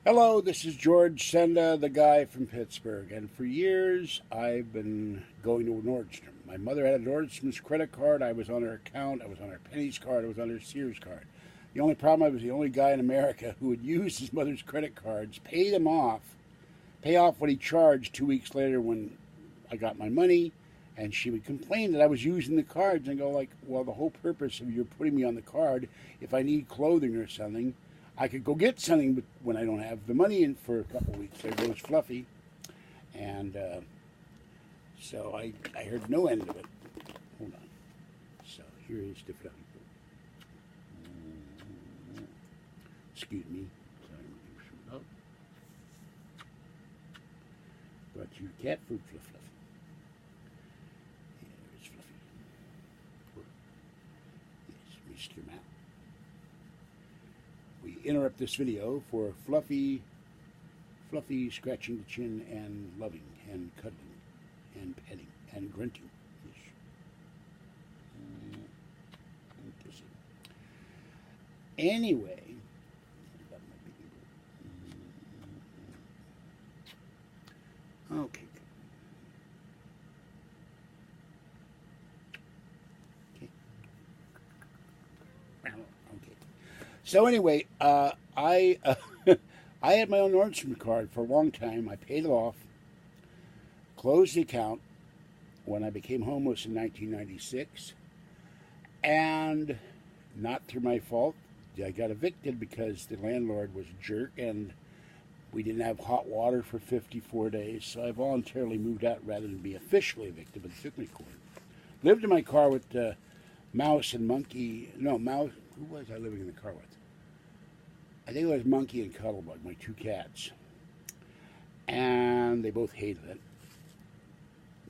Hello, this is George Senda, the guy from Pittsburgh, and for years I've been going to Nordstrom. My mother had a Nordstrom's credit card. I was on her account. I was on her Penny's card. I was on her Sears card. The only problem, I was the only guy in America who would use his mother's credit cards, pay off what he charged 2 weeks later when I got my money, and she would complain that I was using the cards and go like, well, the whole purpose of you putting me on the card, if I need clothing or something, I could go get something when I don't have the money in for a couple of weeks. There goes Fluffy. And so I heard no end of it. Hold on. So here is the Fluffy. Excuse me. Sorry, brought you cat food, Fluffy. There's Fluffy. Yes, Mr. Mouse. We interrupt this video for Fluffy scratching the chin and loving and cuddling and petting and grunting. Anyway, okay. So anyway, I had my own Nordstrom card for a long time. I paid it off, closed the account when I became homeless in 1996, and not through my fault. I got evicted because the landlord was a jerk, and we didn't have hot water for 54 days, so I voluntarily moved out rather than be officially evicted, but it took me to court. Lived in my car with Mouse and Monkey. No, Mouse. Who was I living in the car with? I think it was Monkey and Cuddlebug, my two cats. And they both hated it.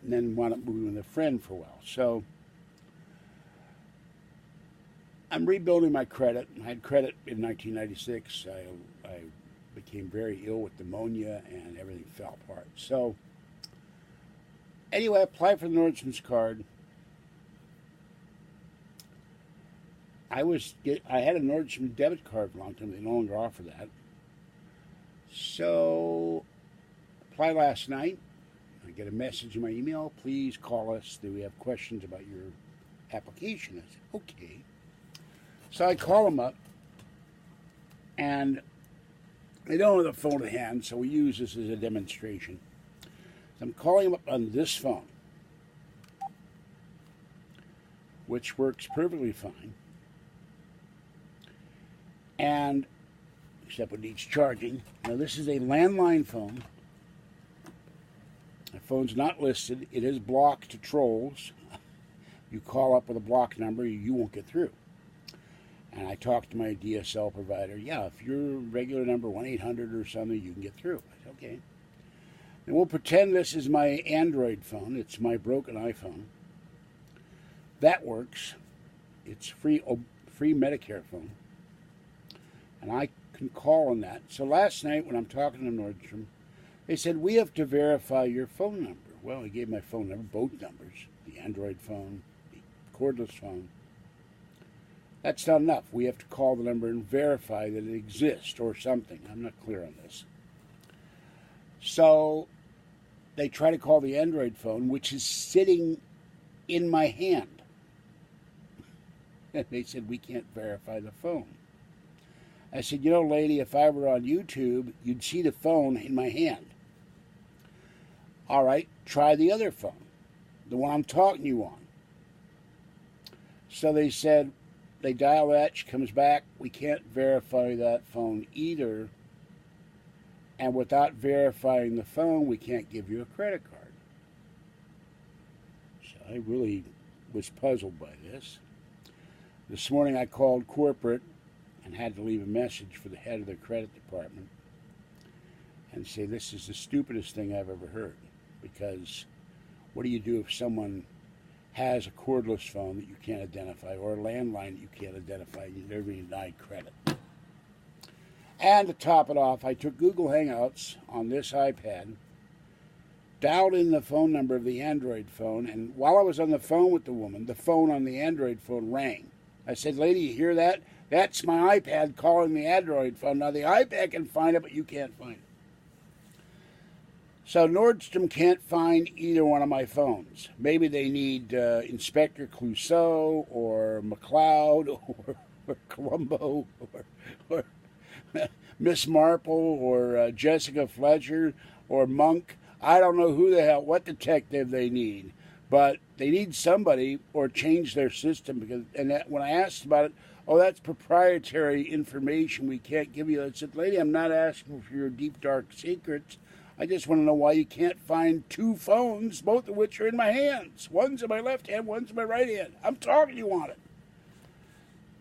And then wound up moving with a friend for a while. So I'm rebuilding my credit. I had credit in 1996. I became very ill with pneumonia and everything fell apart. So anyway, I applied for the Nordstrom's card. I had a Nordstrom debit card for a long time. They no longer offer that. So, apply last night. I get a message in my email. Please call us. Do we have questions about your application? I said, okay. So I call them up, and they don't have the phone at hand, so we use this as a demonstration. So I'm calling them up on this phone, which works perfectly fine. And except it needs charging. Now this is a landline phone. The phone's not listed. It is blocked to trolls. You call up with a block number, you won't get through. And I talked to my DSL provider. Yeah, if your regular number 1-800 or something, you can get through. I said, okay. And we'll pretend this is my Android phone. It's my broken iPhone. That works. It's free Medicare phone. And I can call on that. So last night when I'm talking to Nordstrom, they said, we have to verify your phone number. Well, I gave my phone number, both numbers, the Android phone, the cordless phone. That's not enough. We have to call the number and verify that it exists or something. I'm not clear on this. So they try to call the Android phone, which is sitting in my hand. And they said, we can't verify the phone. I said, you know, lady, if I were on YouTube, you'd see the phone in my hand. All right, try the other phone, the one I'm talking to you on. So they said, they dial that, she comes back, we can't verify that phone either. And without verifying the phone, we can't give you a credit card. So I really was puzzled by this. This morning I called corporate and had to leave a message for the head of the credit department and say, this is the stupidest thing I've ever heard, because what do you do if someone has a cordless phone that you can't identify or a landline that you can't identify? You're denied credit. And to top it off, I took Google Hangouts on this iPad, dialed in the phone number of the Android phone, and while I was on the phone with the woman, the phone on the Android phone rang. I said, lady, you hear that? That's my iPad calling the Android phone. Now, the iPad can find it, but you can't find it. So Nordstrom can't find either one of my phones. Maybe they need Inspector Clouseau or McLeod or Columbo or Miss Marple or Jessica Fletcher or Monk. I don't know who the hell, what detective they need. But they need somebody or change their system. Because, and that, when I asked about it, oh, that's proprietary information we can't give you. I said, lady, I'm not asking for your deep, dark secrets. I just want to know why you can't find two phones, both of which are in my hands. One's in my left hand, one's in my right hand. I'm talking you on it.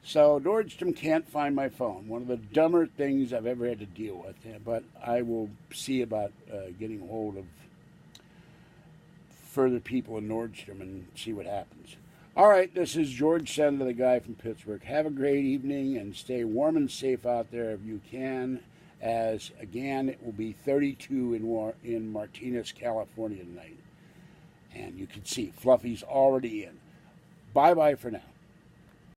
So Nordstrom can't find my phone. One of the dumber things I've ever had to deal with. But I will see about getting a hold of further people in Nordstrom and see what happens. All right, this is George Senda, the guy from Pittsburgh. Have a great evening and stay warm and safe out there if you can. As, again, it will be 32 in Martinez, California tonight. And you can see Fluffy's already in. Bye-bye for now.